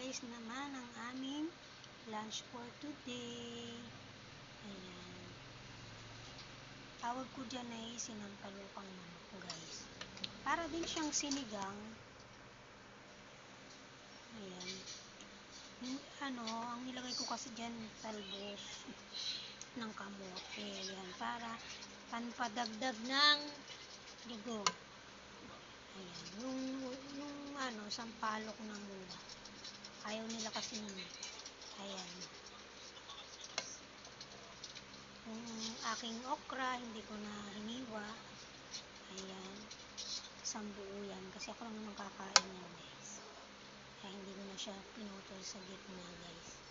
guys naman ang aming lunch for today. Ayan. Tawag ko dyan ay sinampalukang manok guys. Para din siyang sinigang. Ayan. Ang nilagay ko kasi dyan talbos ng kamote. Ayan. Para panpadagdag ng dugo. Ayan. Yung sampalok na mula. Ayaw nila kasi nun. Ayan. Yung aking okra, hindi ko na hiniwa. Ayan. Isang buo yan. Kasi ako lang naman kakain yan guys. Kaya hindi ko na siya pinutol sa gitna guys.